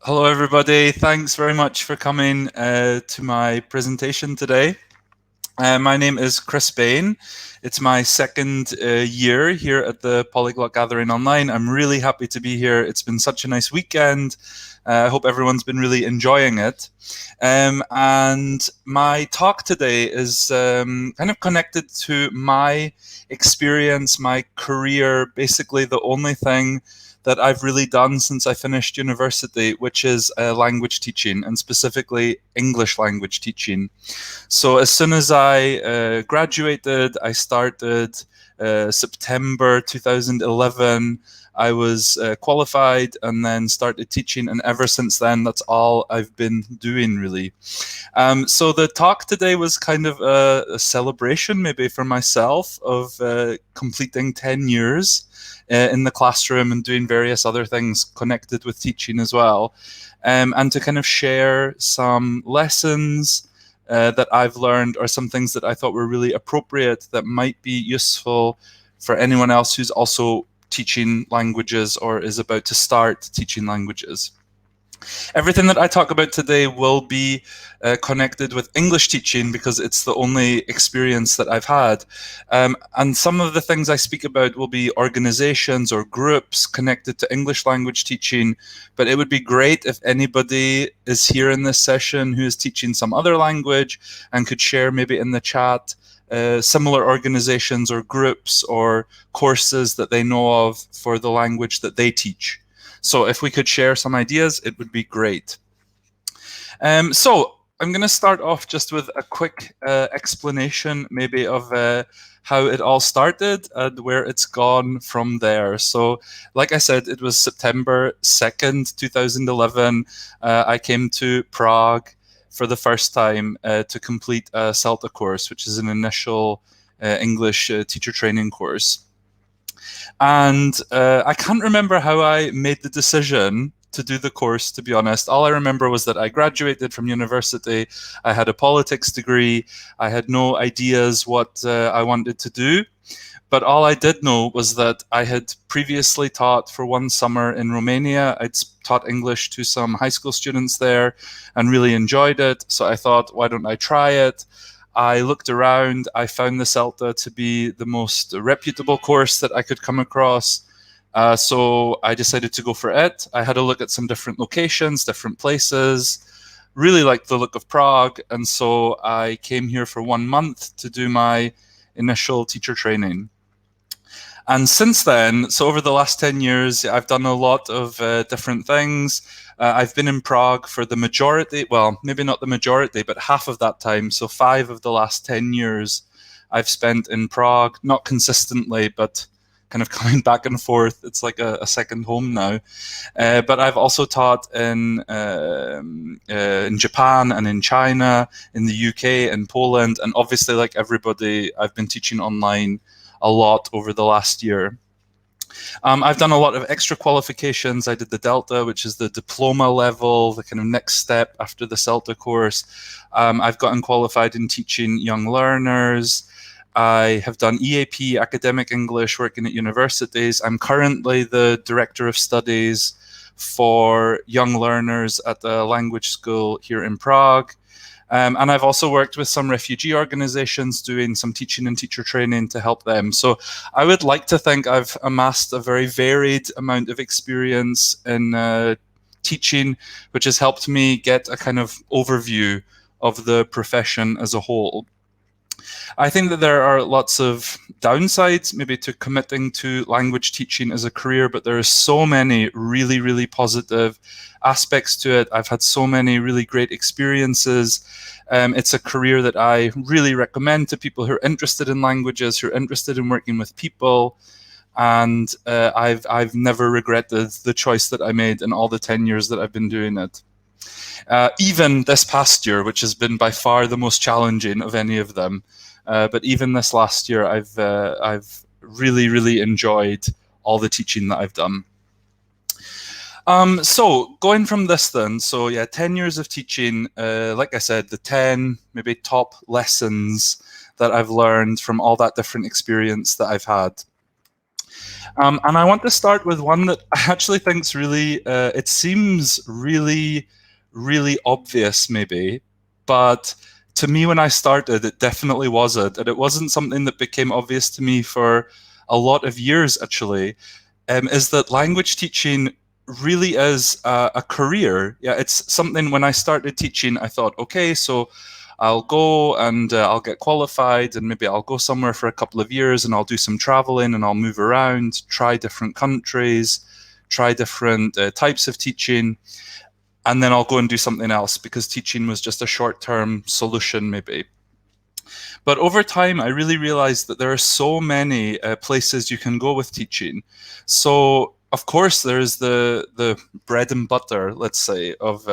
Hello, everybody. Thanks very much for coming to my presentation today. My name is Chris Bain. It's my second year here at the Polyglot Gathering Online. I'm really happy to be here. It's been such a nice weekend. I hope everyone's been really enjoying it. And my talk today is kind of connected to my experience, my career, basically the only thing that I've really done since I finished university, which is language teaching, and specifically English language teaching. So as soon as I graduated, I started September 2011. I was qualified and then started teaching, and ever since then, that's all I've been doing, really. So the talk today was kind of a celebration, maybe for myself, of completing 10 years in the classroom and doing various other things connected with teaching as well, and to kind of share some lessons that I've learned, or some things that I thought were really appropriate that might be useful for anyone else who's also teaching languages or is about to start teaching languages. Everything that I talk about today will be connected with English teaching because it's the only experience that I've had. And some of the things I speak about will be organizations or groups connected to English language teaching. But it would be great if anybody is here in this session who is teaching some other language and could share maybe in the chat similar organizations or groups or courses that they know of for the language that they teach. So if we could share some ideas, it would be great. So I'm going to start off just with a quick explanation maybe of how it all started and where it's gone from there. So like I said, it was September 2nd, 2011. I came to Prague for the first time to complete a CELTA course, which is an initial English teacher training course. And I can't remember how I made the decision to do the course, to be honest. All I remember was that I graduated from university. I had a politics degree. I had no ideas what I wanted to do. But all I did know was that I had previously taught for one summer in Romania. I'd taught English to some high school students there and really enjoyed it. So I thought, why don't I try it? I looked around. I found the CELTA to be the most reputable course that I could come across. So I decided to go for it. I had a look at some different locations, different places, really liked the look of Prague. And so I came here for 1 month to do my initial teacher training. And since then, so over the last 10 years, I've done a lot of different things. I've been in Prague for the majority, well, maybe not the majority, but half of that time. So 5 of the last 10 years I've spent in Prague, not consistently, but kind of coming back and forth. It's like a second home now. But I've also taught in Japan and in China, in the UK and Poland. And obviously, like everybody, I've been teaching online a lot over the last year. I've done a lot of extra qualifications. I did the Delta, which is the diploma level, the kind of next step after the CELTA course. I've gotten qualified in teaching young learners. I have done EAP, academic English, working at universities. I'm currently the director of studies for young learners at a language school here in Prague. And I've also worked with some refugee organizations doing some teaching and teacher training to help them. So I would like to think I've amassed a very varied amount of experience in teaching, which has helped me get a kind of overview of the profession as a whole. I think that there are lots of downsides maybe to committing to language teaching as a career, but there are so many really, really positive aspects to it. I've had so many really great experiences. It's a career that I really recommend to people who are interested in languages, who are interested in working with people. And I've never regretted the choice that I made in all the 10 years that I've been doing it. Even this past year, which has been by far the most challenging of any of them. But even this last year, I've really, really enjoyed all the teaching that I've done. So going from this then, so yeah, 10 years of teaching, like I said, the 10 maybe top lessons that I've learned from all that different experience that I've had. And I want to start with one that I actually think's really, it seems really, really obvious maybe, but to me when I started, it definitely wasn't. And it wasn't something that became obvious to me for a lot of years actually, is that language teaching really is a career. Yeah, it's something when I started teaching, I thought, okay, so I'll go and I'll get qualified and maybe I'll go somewhere for a couple of years and I'll do some traveling and I'll move around, try different countries, try different types of teaching, and then I'll go and do something else because teaching was just a short-term solution maybe. But over time, I really realized that there are so many places you can go with teaching. So, of course, there's the bread and butter, let's say, of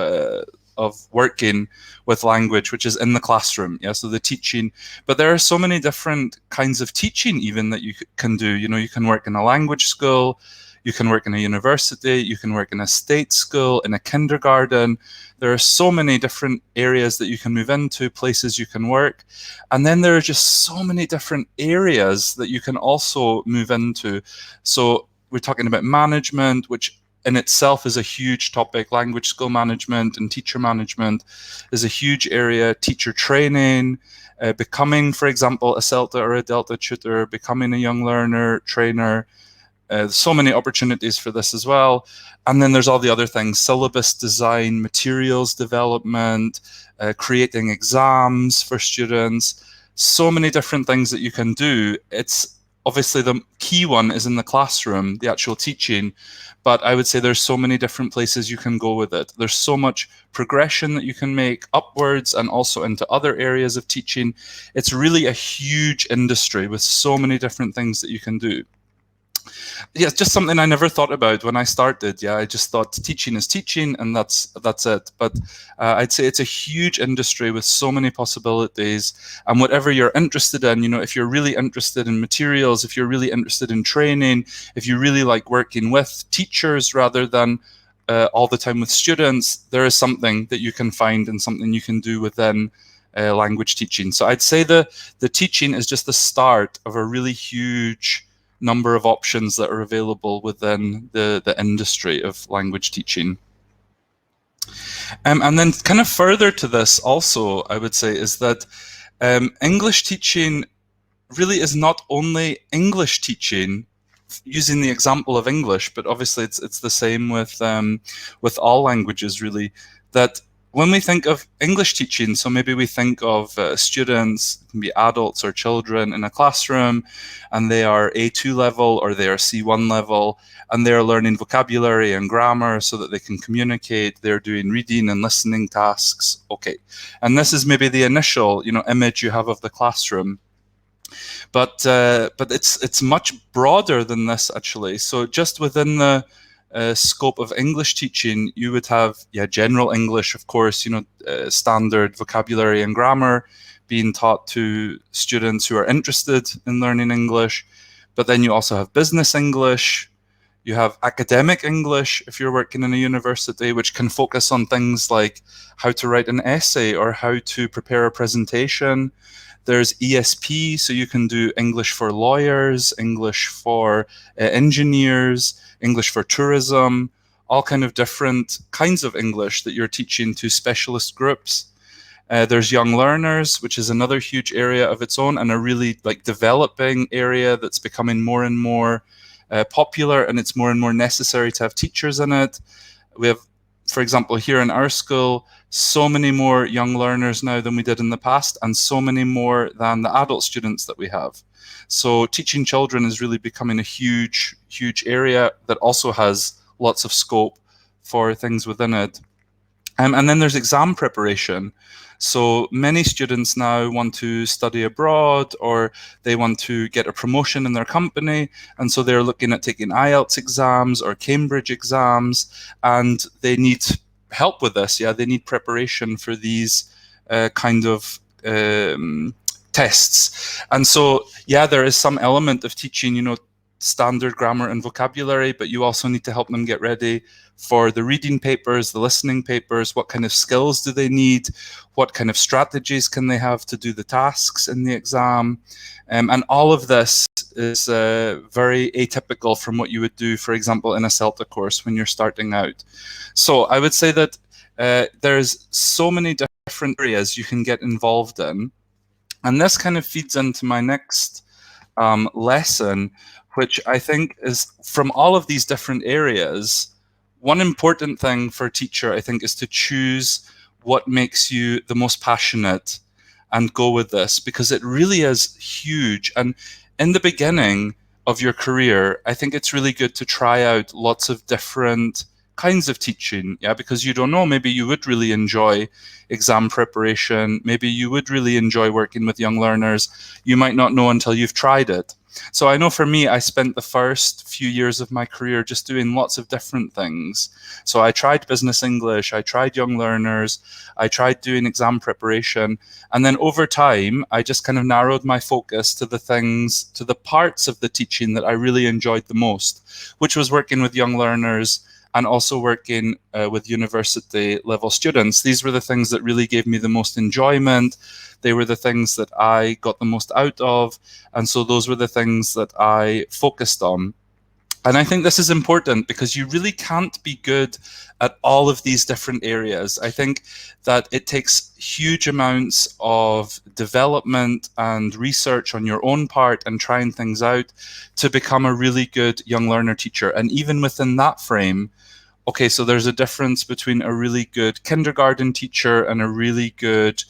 working with language, which is in the classroom. Yeah, so the teaching. But there are so many different kinds of teaching, even that you can do. You know, you can work in a language school. You can work in a university, you can work in a state school, in a kindergarten. There are so many different areas that you can move into, places you can work. And then there are just so many different areas that you can also move into. So we're talking about management, which in itself is a huge topic. Language skill management and teacher management is a huge area. Teacher training, becoming, for example, a CELTA or a Delta tutor, becoming a young learner, trainer. So many opportunities for this as well. And then there's all the other things: syllabus design, materials development, creating exams for students. So many different things that you can do. It's obviously the key one is in the classroom, the actual teaching. But I would say there's so many different places you can go with it. There's so much progression that you can make upwards and also into other areas of teaching. It's really a huge industry with so many different things that you can do. Yeah, it's just something I never thought about when I started. Yeah, I just thought teaching is teaching, and that's it. But I'd say it's a huge industry with so many possibilities. And whatever you're interested in, you know, if you're really interested in materials, if you're really interested in training, if you really like working with teachers rather than all the time with students, there is something that you can find and something you can do within language teaching. So I'd say the teaching is just the start of a really huge number of options that are available within the industry of language teaching. And then kind of further to this also, I would say, is that English teaching really is not only English teaching, using the example of English, but obviously it's the same with all languages really, that when we think of English teaching, so maybe we think of students, can be adults or children in a classroom, and they are A2 level or they are C1 level, and they're learning vocabulary and grammar so that they can communicate. They're doing reading and listening tasks. Okay, and this is maybe the initial, you know, image you have of the classroom. But it's much broader than this actually. So just within the scope of English teaching, you would have general English, of course, you know, standard vocabulary and grammar being taught to students who are interested in learning English. But then you also have business English. You have academic English if you're working in a university, which can focus on things like how to write an essay or how to prepare a presentation. There's ESP, so you can do English for lawyers, English for engineers, English for tourism, all kind of different kinds of English that you're teaching to specialist groups. There's young learners, which is another huge area of its own and a really like developing area that's becoming more and more popular, and it's more and more necessary to have teachers in it. We have, for example, here in our school, so many more young learners now than we did in the past, and so many more than the adult students that we have. So teaching children is really becoming a huge, huge area that also has lots of scope for things within it. And then there's exam preparation. So many students now want to study abroad, or they want to get a promotion in their company, and so they're looking at taking IELTS exams or Cambridge exams, and they need help with this. Yeah, they need preparation for these kind of tests. And so, yeah, there is some element of teaching, you know, standard grammar and vocabulary, but you also need to help them get ready for the reading papers, the listening papers. What kind of skills do they need? What kind of strategies can they have to do the tasks in the exam? And all of this is very atypical from what you would do, for example, in a CELTA course when you're starting out. So I would say that there's so many different areas you can get involved in. And this kind of feeds into my next lesson, which I think is from all of these different areas, one important thing for a teacher, I think, is to choose what makes you the most passionate and go with this, because it really is huge. And in the beginning of your career, I think it's really good to try out lots of different kinds of teaching, yeah, because you don't know, maybe you would really enjoy exam preparation, maybe you would really enjoy working with young learners. You might not know until you've tried it. So I know for me, I spent the first few years of my career just doing lots of different things. So I tried business English, I tried young learners, I tried doing exam preparation, and then over time, I just kind of narrowed my focus to the things, to the parts of the teaching that I really enjoyed the most, which was working with young learners and also working with university level students. These were the things that really gave me the most enjoyment. They were the things that I got the most out of. And so those were the things that I focused on. And I think this is important because you really can't be good at all of these different areas. I think that it takes huge amounts of development and research on your own part and trying things out to become a really good young learner teacher. And even within that frame, okay, so there's a difference between a really good kindergarten teacher and a really good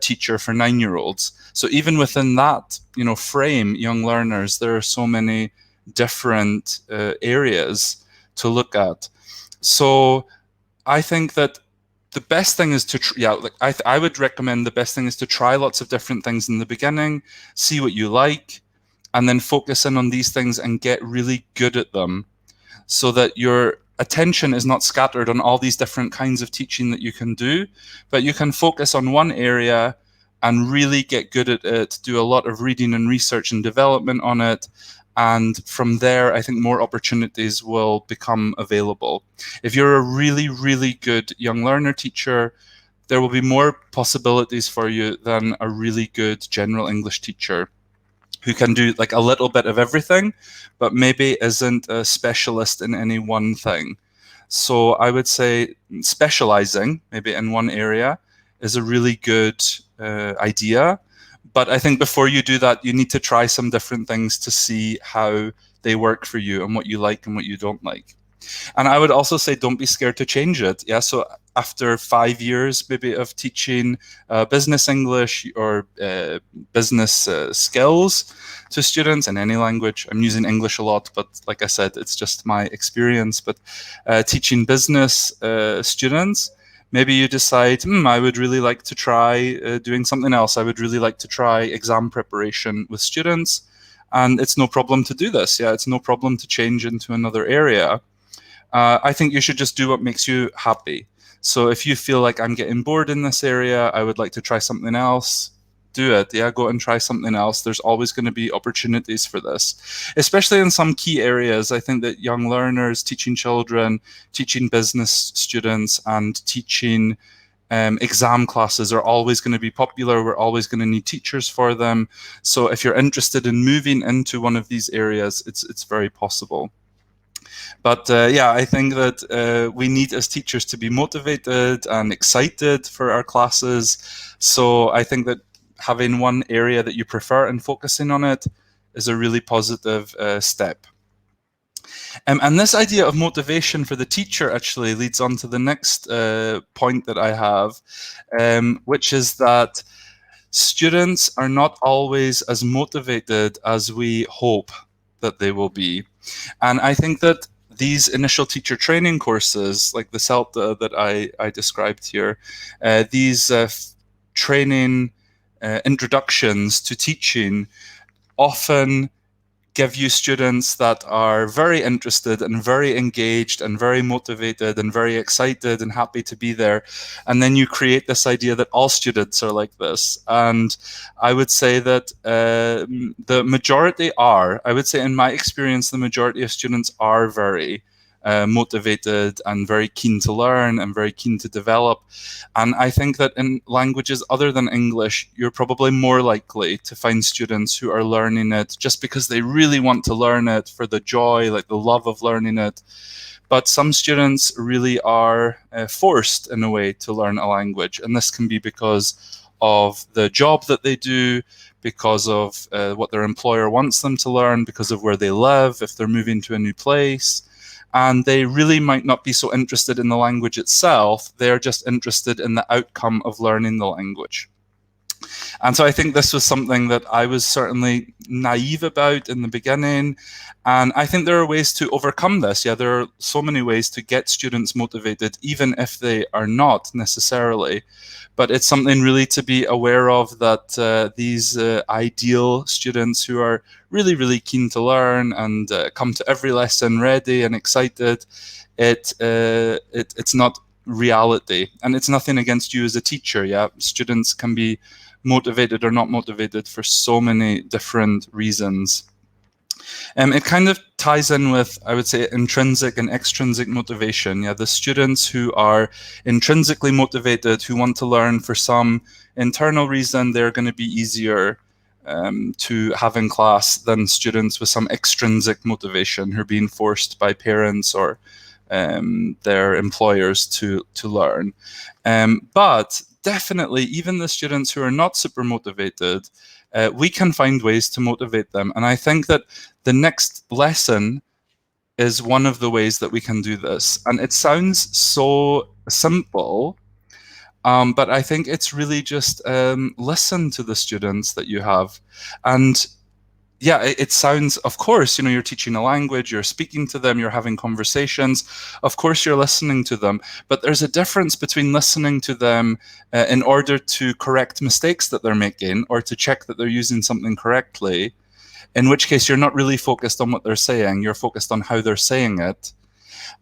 teacher for 9-year-olds. So even within that, frame, young learners, there are so many different areas to look at. So I think that the best thing is to, I would recommend the best thing is to try lots of different things in the beginning, see what you like, and then focus in on these things and get really good at them so that your attention is not scattered on all these different kinds of teaching that you can do, but you can focus on one area and really get good at it, do a lot of reading and research and development on it. And from there, I think more opportunities will become available. If you're a really, really good young learner teacher, there will be more possibilities for you than a really good general English teacher who can do like a little bit of everything, but maybe isn't a specialist in any one thing. So I would say specializing maybe in one area is a really good idea. But I think before you do that, you need to try some different things to see how they work for you and what you like and what you don't like. And I would also say don't be scared to change it. Yeah, so after 5 years maybe of teaching business English or business skills to students in any language, I'm using English a lot, but like I said, it's just my experience, but teaching business students, maybe you decide, I would really like to try doing something else. I would really like to try exam preparation with students. And it's no problem to do this. Yeah, it's no problem to change into another area. I think you should just do what makes you happy. So if you feel like I'm getting bored in this area, I would like to try something else, do it. Yeah, go and try something else. There's always going to be opportunities for this, especially in some key areas. I think that young learners, teaching children, teaching business students, and teaching exam classes are always going to be popular. We're always going to need teachers for them. So if you're interested in moving into one of these areas, it's very possible. But yeah, I think that we need as teachers to be motivated and excited for our classes. So I think that having one area that you prefer and focusing on it is a really positive step. And this idea of motivation for the teacher actually leads on to the next point that I have, which is that students are not always as motivated as we hope that they will be. And I think that these initial teacher training courses, like the CELTA that I described here, these training introductions to teaching often give you students that are very interested and very engaged and very motivated and very excited and happy to be there. And then you create this idea that all students are like this. And I would say that the majority are. I would say in my experience, the majority of students are very motivated and very keen to learn and very keen to develop. And I think that in languages other than English, you're probably more likely to find students who are learning it just because they really want to learn it for the joy, like the love of learning it. But some students really are forced in a way to learn a language. And this can be because of the job that they do, because of what their employer wants them to learn, because of where they live, if they're moving to a new place. And they really might not be so interested in the language itself. They're just interested in the outcome of learning the language. And so I think this was something that I was certainly naive about in the beginning. And I think there are ways to overcome this. Yeah, there are so many ways to get students motivated, even if they are not necessarily. But it's something really to be aware of, that these ideal students who are really, really keen to learn and come to every lesson ready and excited, it's not reality. And it's nothing against you as a teacher. Yeah, students can be motivated or not motivated for so many different reasons. It kind of ties in with, I would say, intrinsic and extrinsic motivation. Yeah, the students who are intrinsically motivated, who want to learn for some internal reason, they're going to be easier to have in class than students with some extrinsic motivation who are being forced by parents or their employers to learn. But definitely, even the students who are not super motivated, we can find ways to motivate them. And I think that the next lesson is one of the ways that we can do this. And it sounds so simple, but I think it's really just listen to the students that you have. And yeah, it sounds, of course, you're teaching a language, you're speaking to them, you're having conversations. Of course, you're listening to them. But there's a difference between listening to them in order to correct mistakes that they're making or to check that they're using something correctly, in which case you're not really focused on what they're saying, you're focused on how they're saying it.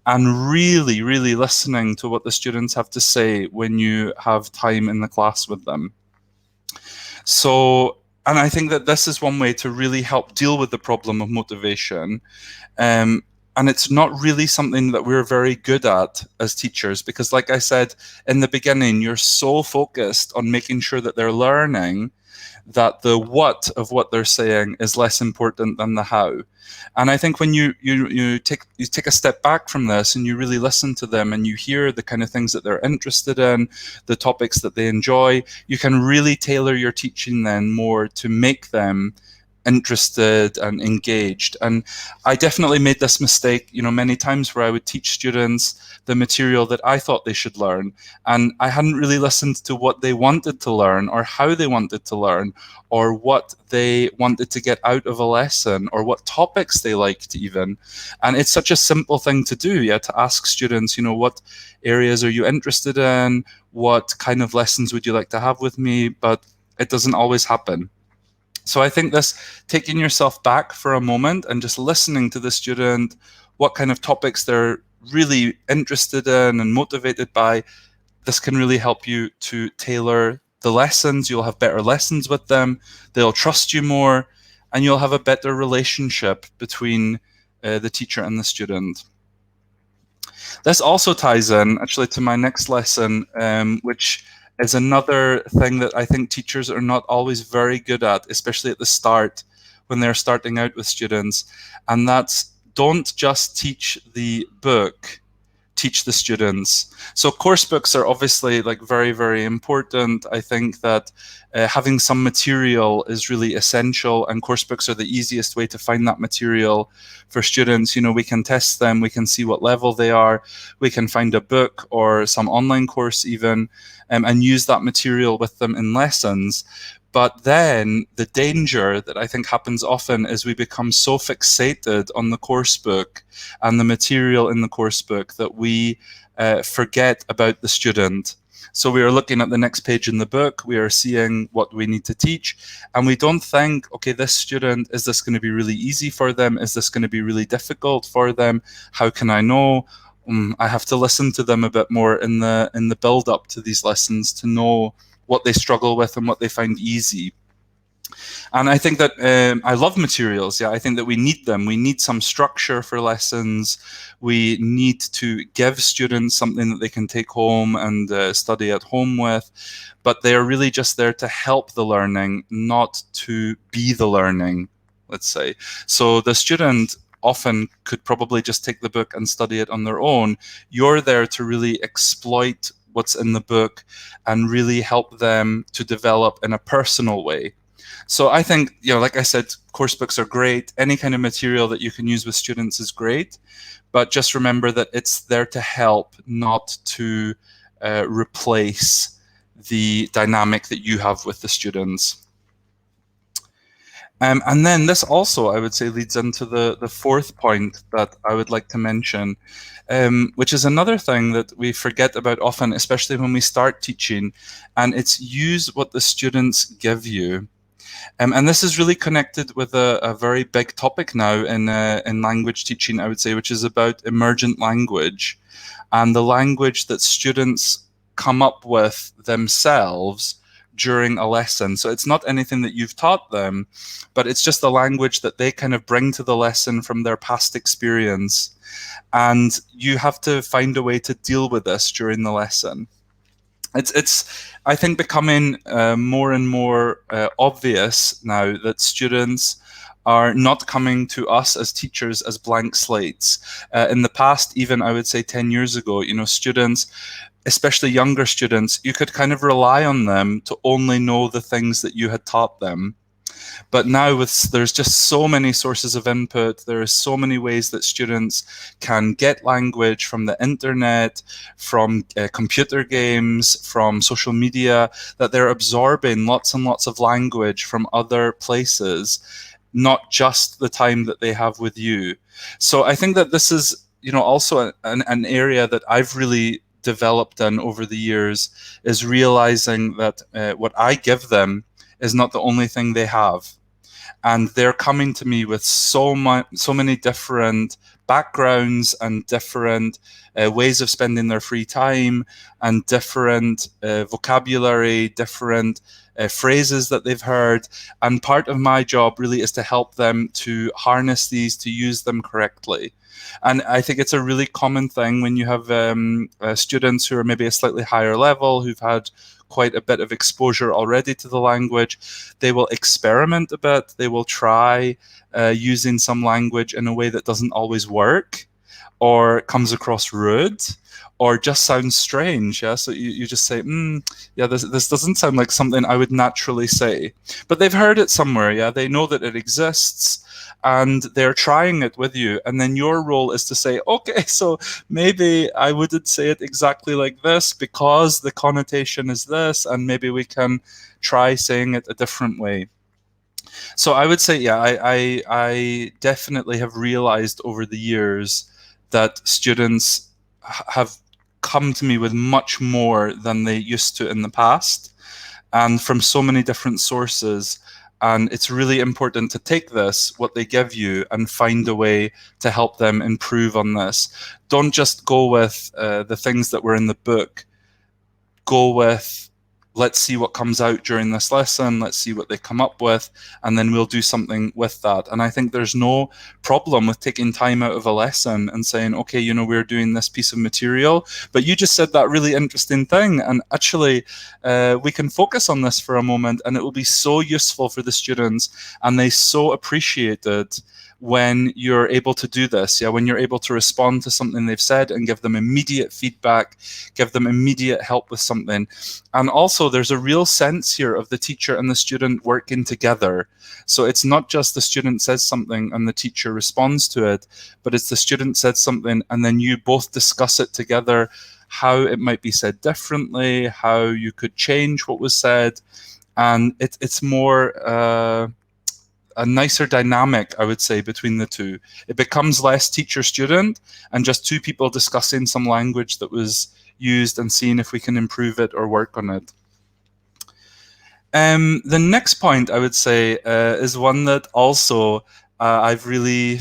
And really, really listening to what the students have to say when you have time in the class with them. So, and I think that this is one way to really help deal with the problem of motivation. And it's not really something that we're very good at as teachers, because like I said in the beginning, you're so focused on making sure that they're learning that the what of what they're saying is less important than the how. And I think when you take a step back from this and you really listen to them and you hear the kind of things that they're interested in, the topics that they enjoy, you can really tailor your teaching then more to make them interested and engaged. And I definitely made this mistake, many times, where I would teach students the material that I thought they should learn, and I hadn't really listened to what they wanted to learn or how they wanted to learn or what they wanted to get out of a lesson or what topics they liked even. And it's such a simple thing to do, to ask students, what areas are you interested in? What kind of lessons would you like to have with me? But it doesn't always happen. So I think this taking yourself back for a moment and just listening to the student, what kind of topics they're really interested in and motivated by, this can really help you to tailor the lessons. You'll have better lessons with them, they'll trust you more, and you'll have a better relationship between the teacher and the student. This also ties in actually to my next lesson, which is another thing that I think teachers are not always very good at, especially at the start when they're starting out with students. And that's, don't just teach the book, teach the students. So course books are obviously very, very important. I think that having some material is really essential, and course books are the easiest way to find that material for students. We can test them, we can see what level they are, we can find a book or some online course even, and use that material with them in lessons. But then the danger that I think happens often is we become so fixated on the course book and the material in the course book that we forget about the student. So we are looking at the next page in the book, we are seeing what we need to teach, and we don't think, okay, this student, is this going to be really easy for them? Is this going to be really difficult for them? How can I know? I have to listen to them a bit more in the build up to these lessons to know what they struggle with and what they find easy. And I think that I love materials. Yeah, I think that we need them. We need some structure for lessons. We need to give students something that they can take home and study at home with. But they are really just there to help the learning, not to be the learning, let's say. So the student often could probably just take the book and study it on their own. You're there to really exploit what's in the book and really help them to develop in a personal way. So I think, like I said, course books are great. Any kind of material that you can use with students is great, but just remember that it's there to help, not to replace the dynamic that you have with the students. And then this also, I would say, leads into the fourth point that I would like to mention, which is another thing that we forget about often, especially when we start teaching, and it's use what the students give you. And this is really connected with a very big topic now in language teaching, I would say, which is about emergent language and the language that students come up with themselves during a lesson. So it's not anything that you've taught them, but it's just the language that they kind of bring to the lesson from their past experience. And you have to find a way to deal with this during the lesson. It's I think becoming more and more obvious now that students are not coming to us as teachers as blank slates. In the past, even I would say 10 years ago, students, especially younger students, you could kind of rely on them to only know the things that you had taught them. But now there's just so many sources of input, there are so many ways that students can get language from the internet, from computer games, from social media, that they're absorbing lots and lots of language from other places, not just the time that they have with you. So I think that this is, also an area that I've really developed in over the years, is realizing that what I give them is not the only thing they have. And they're coming to me with so many different backgrounds and different ways of spending their free time and different vocabulary, different phrases that they've heard. And part of my job really is to help them to harness these, to use them correctly. And I think it's a really common thing when you have students who are maybe a slightly higher level, who've had quite a bit of exposure already to the language. They will experiment a bit. They will try using some language in a way that doesn't always work, or comes across rude, or just sounds strange. Yeah, so you just say, yeah, this doesn't sound like something I would naturally say. But they've heard it somewhere. Yeah, they know that it exists, and they're trying it with you. And then your role is to say, okay, so maybe I wouldn't say it exactly like this because the connotation is this, and maybe we can try saying it a different way. So I would say, yeah, I definitely have realized over the years that students have come to me with much more than they used to in the past, and from so many different sources. And it's really important to take this, what they give you, and find a way to help them improve on this. Don't just go with the things that were in the book. Go with, let's see what comes out during this lesson, let's see what they come up with, and then we'll do something with that. And I think there's no problem with taking time out of a lesson and saying, okay, we're doing this piece of material, but you just said that really interesting thing, and actually we can focus on this for a moment, and it will be so useful for the students, and they so appreciate it when you're able to do this, when you're able to respond to something they've said and give them immediate feedback, give them immediate help with something. And also there's a real sense here of the teacher and the student working together. So it's not just the student says something and the teacher responds to it, but it's the student said something and then you both discuss it together, how it might be said differently, how you could change what was said. And it's more a nicer dynamic, I would say, between the two. It becomes less teacher-student and just two people discussing some language that was used and seeing if we can improve it or work on it. The next point I would say is one that also I've really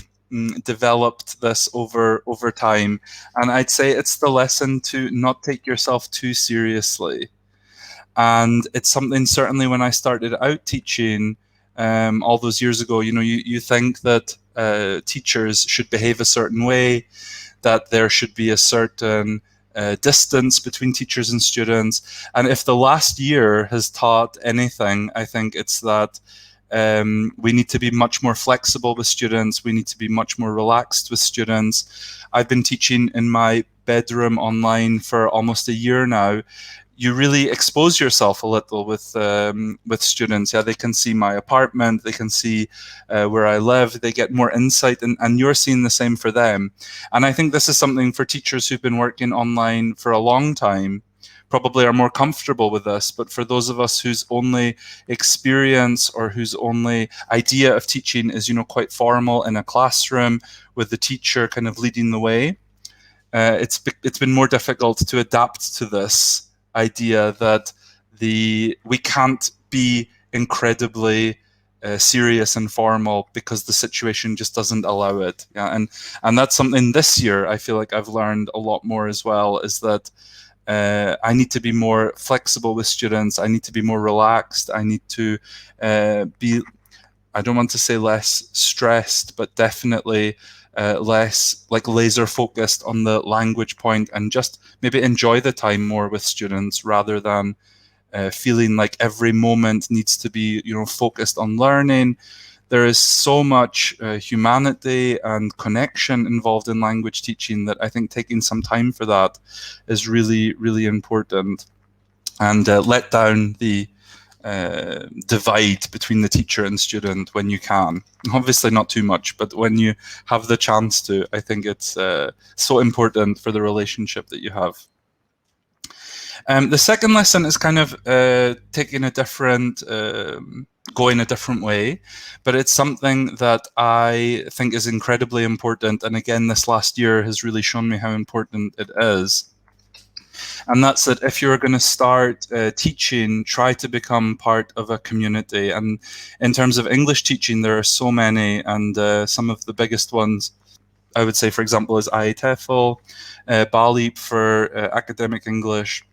developed this over time, and I'd say it's the lesson to not take yourself too seriously. And it's something, certainly when I started out teaching all those years ago, you think that teachers should behave a certain way, that there should be a certain distance between teachers and students. And if the last year has taught anything, I think it's that we need to be much more flexible with students. We need to be much more relaxed with students. I've been teaching in my bedroom online for almost a year now. You really expose yourself a little with students. Yeah, they can see my apartment, they can see where I live, they get more insight, and you're seeing the same for them. And I think this is something for teachers who've been working online for a long time, probably are more comfortable with this. But for those of us whose only experience or whose only idea of teaching is, quite formal in a classroom with the teacher kind of leading the way, it's been more difficult to adapt to this idea that we can't be incredibly serious and formal because the situation just doesn't allow it. Yeah, and that's something this year I feel like I've learned a lot more as well, is that I need to be more flexible with students. I need to be more relaxed. I need to be, I don't want to say less stressed, but definitely less like laser focused on the language point, and just maybe enjoy the time more with students rather than feeling like every moment needs to be focused on learning. There is so much humanity and connection involved in language teaching that I think taking some time for that is really, really important, and let down the divide between the teacher and student when you can. Obviously not too much, but when you have the chance to, I think it's so important for the relationship that you have. The second lesson is kind of taking a different, going a different way, but it's something that I think is incredibly important. And again, this last year has really shown me how important it is. And that's that if you're going to start teaching, try to become part of a community. And in terms of English teaching, there are so many, and some of the biggest ones, I would say, for example, is IETFL, Bali for academic English.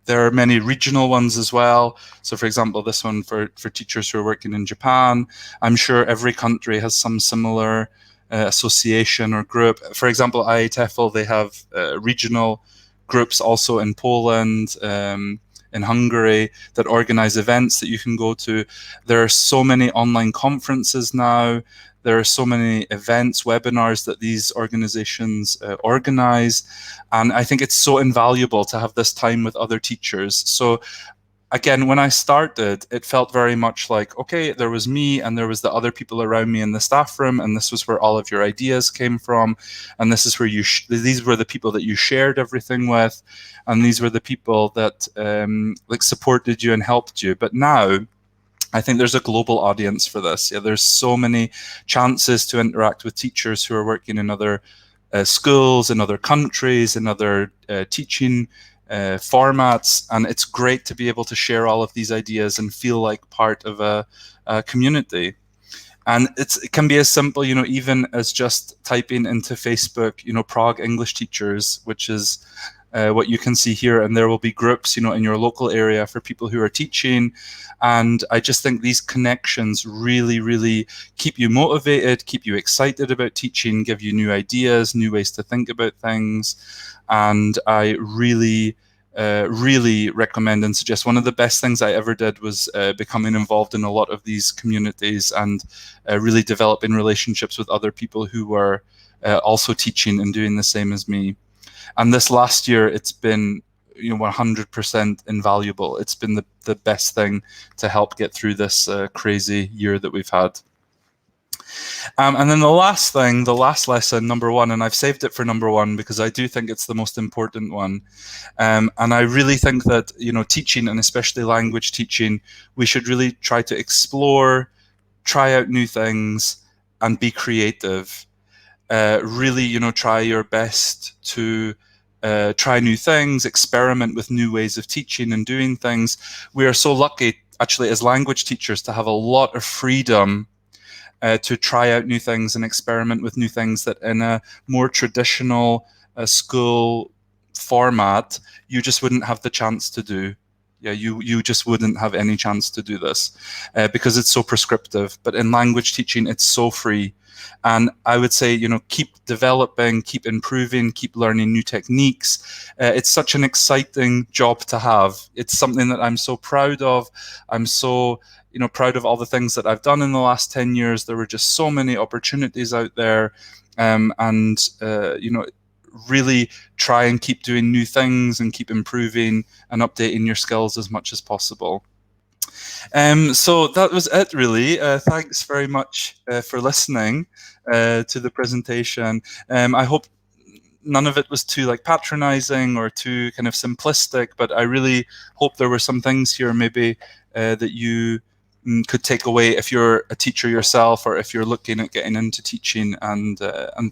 There are many regional ones as well. So, for example, this one for teachers who are working in Japan. I'm sure every country has some similar association or group. For example, IETFL, they have regional groups also in Poland, in Hungary, that organize events that you can go to. There are so many online conferences now. There are so many events, webinars that these organizations organize. And I think it's so invaluable to have this time with other teachers. So again, when I started, it felt very much like, okay, there was me and there was the other people around me in the staff room, and this was where all of your ideas came from, and this is where these were the people that you shared everything with, and these were the people that like supported you and helped you. But now, I think there's a global audience for this. Yeah, there's so many chances to interact with teachers who are working in other schools, in other countries, in other teaching formats, and it's great to be able to share all of these ideas and feel like part of a community. And it can be as simple, even as just typing into Facebook, Prague English teachers, which is what you can see here, and there will be groups, in your local area for people who are teaching. And I just think these connections really, really keep you motivated, keep you excited about teaching, give you new ideas, new ways to think about things. And I really, really recommend and suggest. One of the best things I ever did was becoming involved in a lot of these communities and really developing relationships with other people who were also teaching and doing the same as me. And this last year, it's been 100% invaluable. It's been the best thing to help get through this crazy year that we've had. And then the last thing, the last lesson, number one, and I've saved it for number one because I do think it's the most important one. And I really think that, teaching, and especially language teaching, we should really try to explore try out new things and be creative. Really, try your best to try new things, experiment with new ways of teaching and doing things. We are so lucky, actually, as language teachers, to have a lot of freedom to try out new things and experiment with new things that in a more traditional school format, you just wouldn't have the chance to do. Yeah, you just wouldn't have any chance to do this because it's so prescriptive. But in language teaching, it's so free. And I would say, keep developing, keep improving, keep learning new techniques. It's such an exciting job to have. It's something that I'm so proud of. I'm so proud of all the things that I've done in the last 10 years. There were just so many opportunities out there. Really try and keep doing new things and keep improving and updating your skills as much as possible. So that was it, really. Thanks very much for listening to the presentation. I hope none of it was too patronizing or too kind of simplistic, but I really hope there were some things here maybe that you could take away if you're a teacher yourself, or if you're looking at getting into teaching and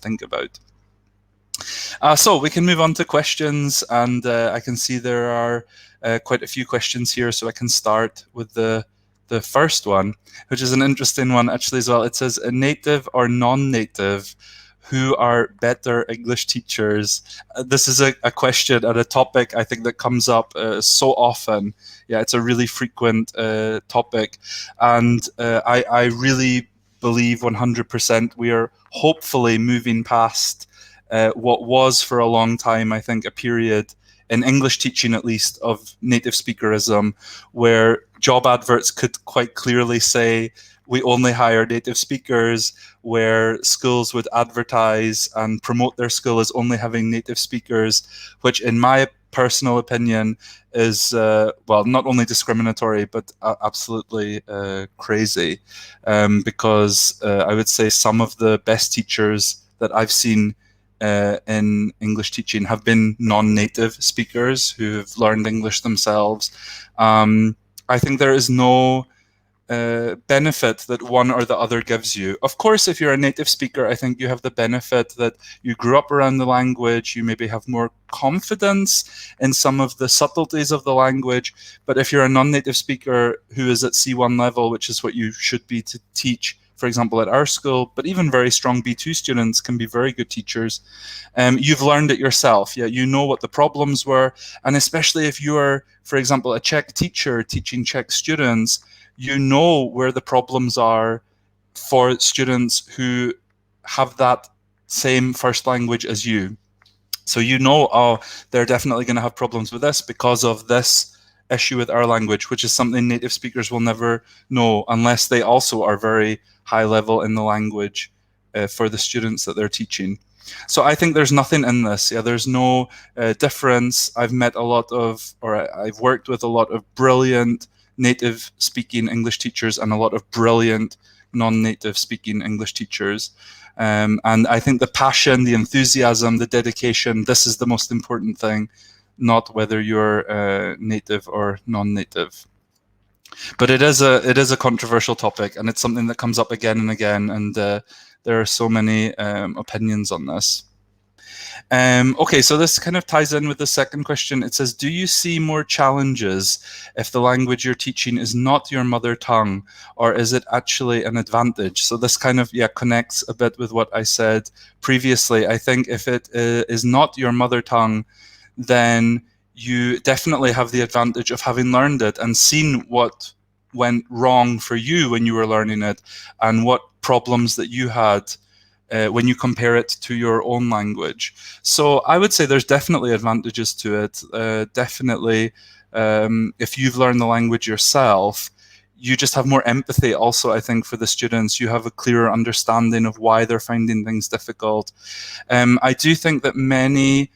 think about. So we can move on to questions, and I can see there are quite a few questions here, so I can start with the first one, which is an interesting one actually as well. It says, a native or non-native, who are better English teachers? This is a question and a topic I think that comes up so often. Yeah, it's a really frequent topic, and I really believe 100% we are hopefully moving past what was for a long time, I think, a period in English teaching, at least, of native speakerism, where job adverts could quite clearly say, we only hire native speakers, where schools would advertise and promote their school as only having native speakers, which in my personal opinion is, well, not only discriminatory, but absolutely crazy. Because I would say some of the best teachers that I've seen in English teaching have been non-native speakers who have learned English themselves. I think there is no benefit that one or the other gives you. Of course, if you're a native speaker, I think you have the benefit that you grew up around the language, you maybe have more confidence in some of the subtleties of the language. But if you're a non-native speaker who is at C1 level, which is what you should be to teach, for example, at our school, but even very strong B2 students can be very good teachers. You've learned it yourself. Yeah, you know what the problems were. And especially if you are, for example, a Czech teacher teaching Czech students, you know where the problems are for students who have that same first language as you. So you know, oh, they're definitely going to have problems with this because of this issue with our language, which is something native speakers will never know unless they also are very high level in the language for the students that they're teaching. So I think there's nothing in this. Yeah, there's no difference. I've met a lot of, or I've worked with a lot of brilliant native speaking English teachers and a lot of brilliant non-native speaking English teachers. And I think the passion, the enthusiasm, the dedication, this is the most important thing, not whether you're native or non-native. But it is a controversial topic, and it's something that comes up again and again, and there are so many opinions on this. Okay, so this kind of ties in with the second question. It says, do you see more challenges if the language you're teaching is not your mother tongue, or is it actually an advantage? So this kind of, connects a bit with what I said previously. I think if it is not your mother tongue, then you definitely have the advantage of having learned it and seen what went wrong for you when you were learning it and what problems that you had when you compare it to your own language. So I would say there's definitely advantages to it. Definitely, if you've learned the language yourself, you just have more empathy also, I think, for the students. You have a clearer understanding of why they're finding things difficult. I do think that many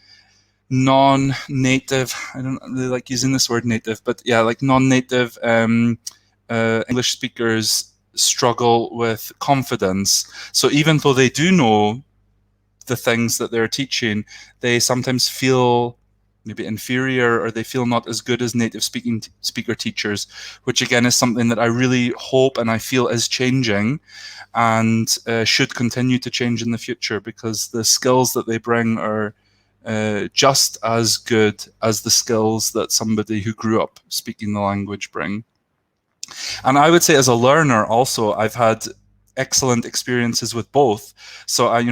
non-native, I don't really like using this word native, but yeah, like non-native English speakers struggle with confidence. So even though they do know the things that they're teaching, they sometimes feel maybe inferior, or they feel not as good as native speaker teachers, which again is something that I really hope and I feel is changing, and should continue to change in the future, because the skills that they bring are just as good as the skills that somebody who grew up speaking the language bring. And I would say, as a learner, also, I've had excellent experiences with both. So I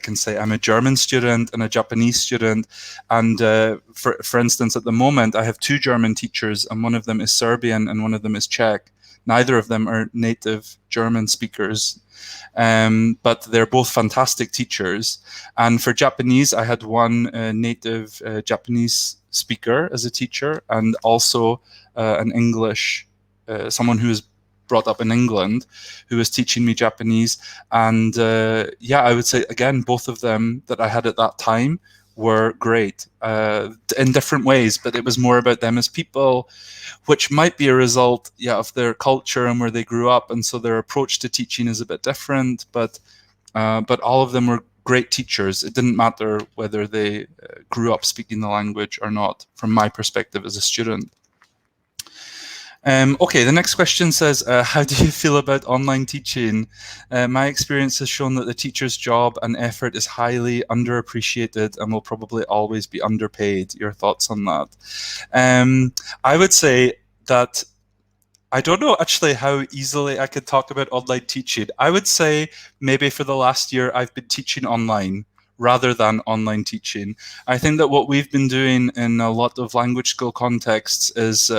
can say I'm a German student and a Japanese student, and for instance, at the moment, I have two German teachers, and one of them is Serbian and one of them is Czech. Neither of them are native German speakers, but they're both fantastic teachers. And for Japanese, I had one native Japanese speaker as a teacher, and also an English, someone who was brought up in England, who was teaching me Japanese. And yeah, I would say, again, both of them that I had at that time were great in different ways, but it was more about them as people, which might be a result, yeah, of their culture and where they grew up, and so their approach to teaching is a bit different. But all of them were great teachers. It didn't matter whether they grew up speaking the language or not, from my perspective as a student. Okay, the next question says, how do you feel about online teaching? My experience has shown that the teacher's job and effort is highly underappreciated and will probably always be underpaid. Your thoughts on that? I would say that I don't know actually how easily I could talk about online teaching. I would say maybe for the last year I've been teaching online rather than online teaching. I think that what we've been doing in a lot of language school contexts is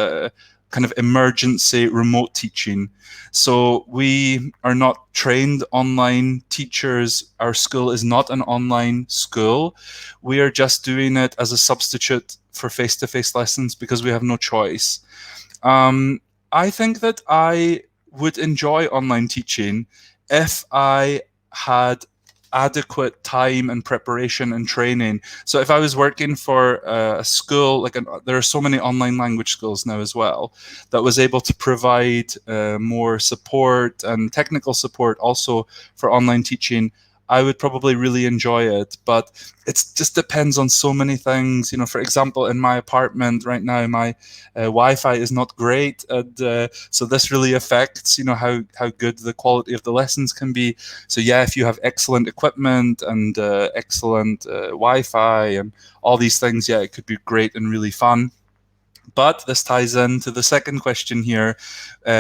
kind of emergency remote teaching. So we are not trained online teachers. Our school is not an online school. We are just doing it as a substitute for face-to-face lessons because we have no choice. I think that I would enjoy online teaching if I had adequate time and preparation and training. So if I was working for a school, like there are so many online language schools now as well, that was able to provide more support and technical support also for online teaching, I would probably really enjoy it. But it just depends on so many things. You know, for example, in my apartment right now, my Wi-Fi is not great, and so this really affects, you know, how good the quality of the lessons can be. So yeah, if you have excellent equipment and excellent Wi-Fi and all these things, yeah, it could be great and really fun. But this ties into the second question here,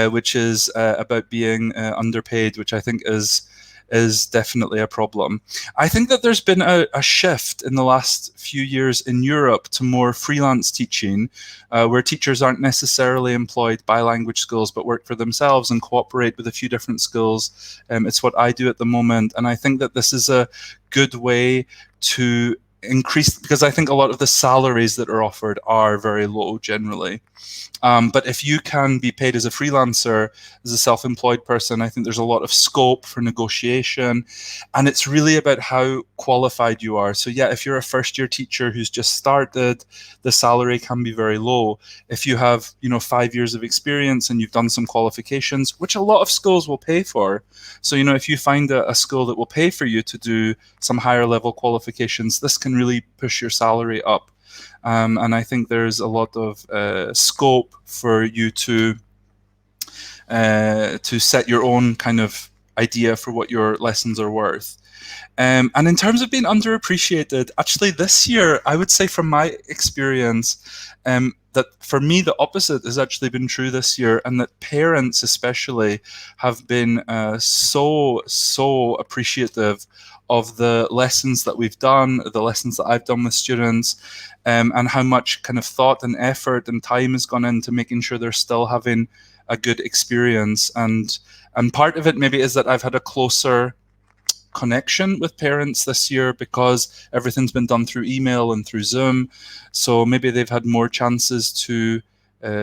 which is about being underpaid, which I think is definitely a problem. I think that there's been a shift in the last few years in Europe to more freelance teaching, where teachers aren't necessarily employed by language schools but work for themselves and cooperate with a few different schools. It's what I do at the moment, and I think that this is a good way to increase, because I think a lot of the salaries that are offered are very low generally. But if you can be paid as a freelancer, as a self-employed person, I think there's a lot of scope for negotiation, and it's really about how qualified you are. So yeah, if you're a first-year teacher who's just started, the salary can be very low. If you have, you know, 5 years of experience and you've done some qualifications, which a lot of schools will pay for. So, you know, if you find a school that will pay for you to do some higher level qualifications, this can really push your salary up. And I think there's a lot of scope for you to set your own kind of idea for what your lessons are worth. And in terms of being underappreciated, actually this year, I would say from my experience, that for me, the opposite has actually been true this year, and that parents especially have been so appreciative of the lessons that we've done, the lessons that I've done with students, and how much kind of thought and effort and time has gone into making sure they're still having a good experience. And part of it maybe is that I've had a closer connection with parents this year because everything's been done through email and through Zoom. So maybe they've had more chances to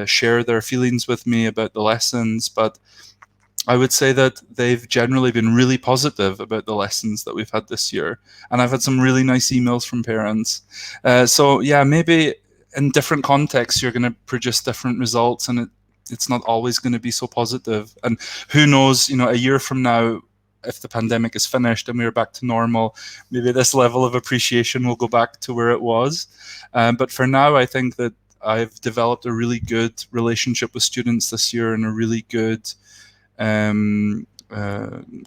share their feelings with me about the lessons. But I would say that they've generally been really positive about the lessons that we've had this year. And I've had some really nice emails from parents. So yeah, maybe in different contexts, you're going to produce different results, and it's not always going to be so positive. And who knows, you know, a year from now, if the pandemic is finished and we're back to normal, maybe this level of appreciation will go back to where it was. But for now, I think that I've developed a really good relationship with students this year, and a really good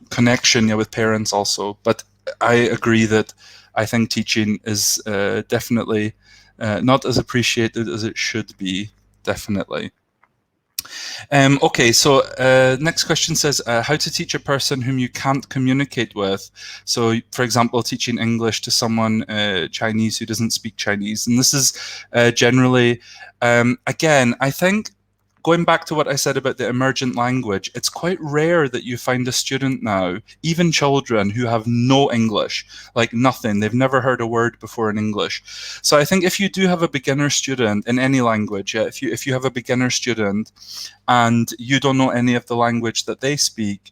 connection with parents also. But I agree that I think teaching is definitely not as appreciated as it should be, definitely. Okay, so next question says, how to teach a person whom you can't communicate with. So, for example, teaching English to someone Chinese who doesn't speak Chinese. And this is generally, again, I think, going back to what I said about the emergent language, it's quite rare that you find a student now, even children, who have no English, like nothing. They've never heard a word before in English. So I think if you do have a beginner student in any language, if you have a beginner student and you don't know any of the language that they speak,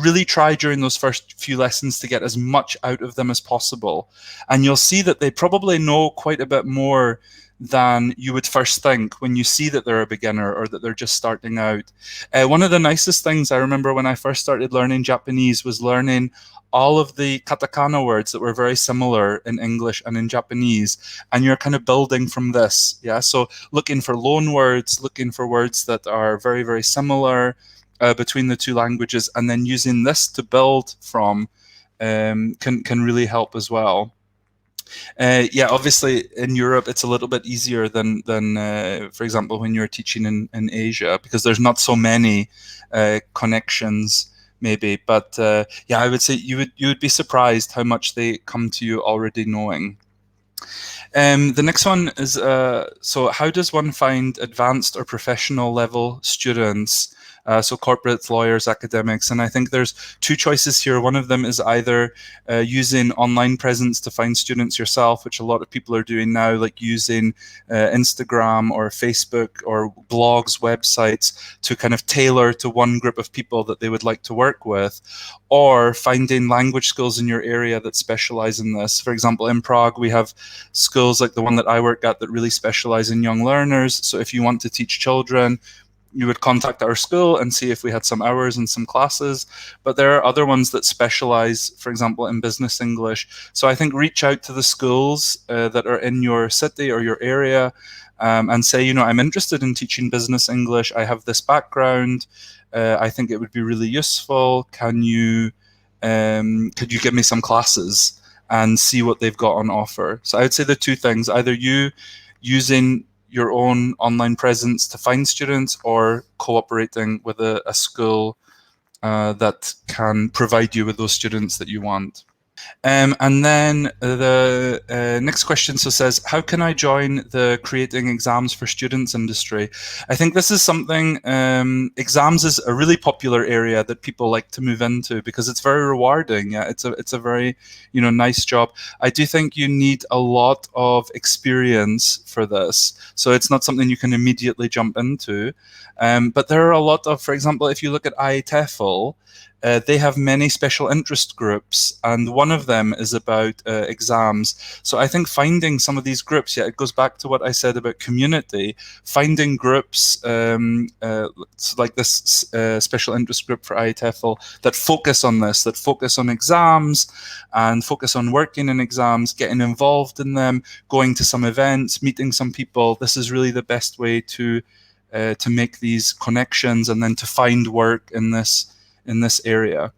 really try during those first few lessons to get as much out of them as possible. And you'll see that they probably know quite a bit more than you would first think when you see that they're a beginner or that they're just starting out. One of the nicest things I remember when I first started learning Japanese was learning all of the katakana words that were very similar in English and in Japanese, and you're kind of building from this. Yeah, so looking for loan words, looking for words that are very, very similar between the two languages, and then using this to build from can really help as well. Yeah, obviously in Europe it's a little bit easier than for example, when you're teaching in Asia, because there's not so many connections maybe. But yeah, I would say you would be surprised how much they come to you already knowing. The next one is, so how does one find advanced or professional level students? So corporates, lawyers, academics, and I think there's two choices here. One of them is either using online presence to find students yourself, which a lot of people are doing now, like using Instagram or Facebook or blogs, websites, to kind of tailor to one group of people that they would like to work with, or finding language schools in your area that specialize in this. For example, in Prague, we have schools like the one that I work at that really specialize in young learners. So if you want to teach children, you would contact our school and see if we had some hours and some classes. But there are other ones that specialize, for example, in business English. So I think reach out to the schools that are in your city or your area, and say, you know, I'm interested in teaching business English. I have this background. I think it would be really useful. Could you give me some classes, and see what they've got on offer? So I would say the two things: either you using your own online presence to find students, or cooperating with a school that can provide you with those students that you want. And then the next question says, how can I join the creating exams for students industry? I think this is something, exams is a really popular area that people like to move into because it's very rewarding. Yeah, it's a very, you know, nice job. I do think you need a lot of experience for this, so it's not something you can immediately jump into. But there are a lot of, for example, if you look at IETFL, they have many special interest groups, and one of them is about exams. So I think finding some of these groups, yeah, it goes back to what I said about community. Finding groups like this special interest group for IETFL that focus on this, that focus on exams and focus on working in exams, getting involved in them, going to some events, meeting some people. This is really the best way to make these connections and then to find work in this area.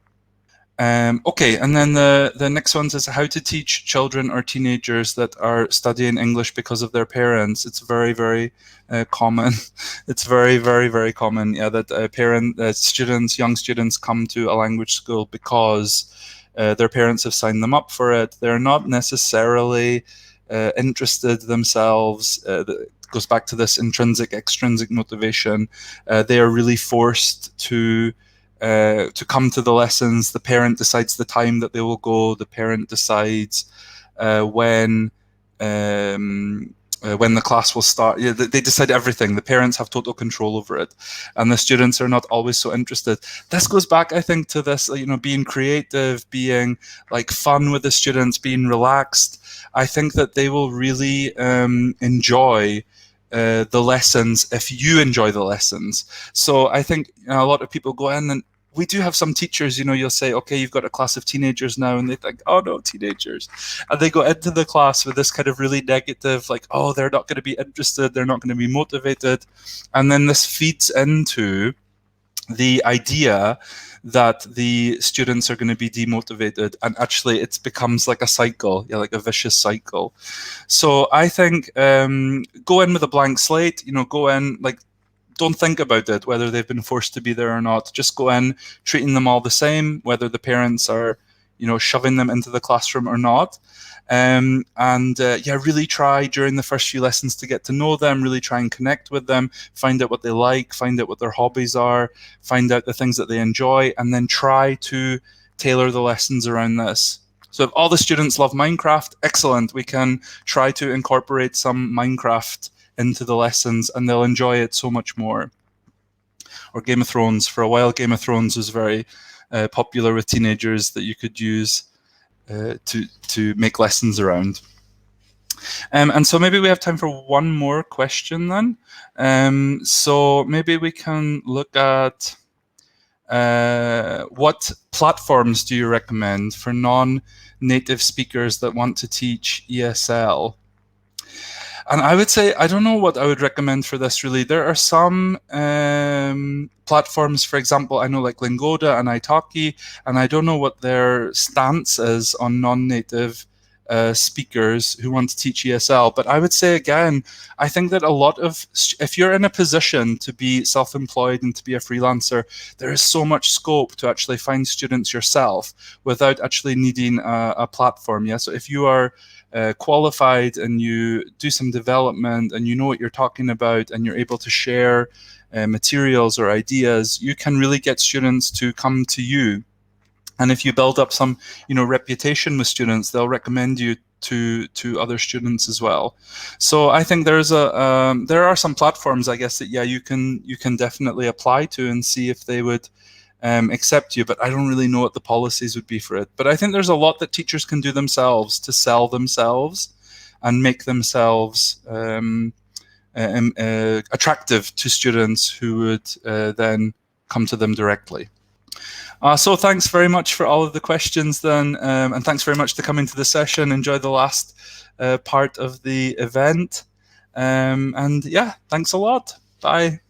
Okay, and then the next one says how to teach children or teenagers that are studying English because of their parents. It's very, very common. It's very, very, very common. Yeah, that young students come to a language school because their parents have signed them up for it. They're not necessarily interested themselves. It goes back to this intrinsic, extrinsic motivation. They are really forced to come to the lessons. The parent decides the time that they will go. The parent decides when the class will start. Yeah, they decide everything. The parents have total control over it, and the students are not always so interested. This goes back, I think, to this, you know, being creative, being like fun with the students, being relaxed. I think that they will really enjoy the lessons if you enjoy the lessons. So I think, you know, a lot of people go in and we do have some teachers, you'll say, okay, you've got a class of teenagers now, and they think, oh no, teenagers. And they go into the class with this kind of really negative, like, oh, they're not going to be interested, they're not going to be motivated. And then this feeds into the idea that the students are going to be demotivated, and actually it becomes like a cycle, like a vicious cycle. So I think go in with a blank slate, go in, like, don't think about it, whether they've been forced to be there or not. Just go in, treating them all the same, whether the parents are, shoving them into the classroom or not. Really try during the first few lessons to get to know them, really try and connect with them, find out what they like, find out what their hobbies are, find out the things that they enjoy, and then try to tailor the lessons around this. So if all the students love Minecraft, excellent. We can try to incorporate some Minecraft into the lessons, and they'll enjoy it so much more. Or Game of Thrones. For a while, Game of Thrones was very popular with teenagers that you could use to make lessons around. And so maybe we have time for one more question then. So maybe we can look at what platforms do you recommend for non-native speakers that want to teach ESL? And I would say, I don't know what I would recommend for this really. There are some platforms, for example, I know like Lingoda and Italki, and I don't know what their stance is on non-native speakers who want to teach ESL. But I would say, again, I think that a lot of, if you're in a position to be self-employed and to be a freelancer, there is so much scope to actually find students yourself without actually needing a platform. Yeah. So if you are qualified and you do some development and you know what you're talking about and you're able to share materials or ideas, you can really get students to come to you. And if you build up some, reputation with students, they'll recommend you to other students as well. So I think there are some platforms, I guess, that you can definitely apply to and see if they would accept you, but I don't really know what the policies would be for it. But I think there's a lot that teachers can do themselves to sell themselves and make themselves attractive to students who would then come to them directly. So thanks very much for all of the questions then, and thanks very much for coming to the session. Enjoy the last part of the event. And yeah, thanks a lot. Bye.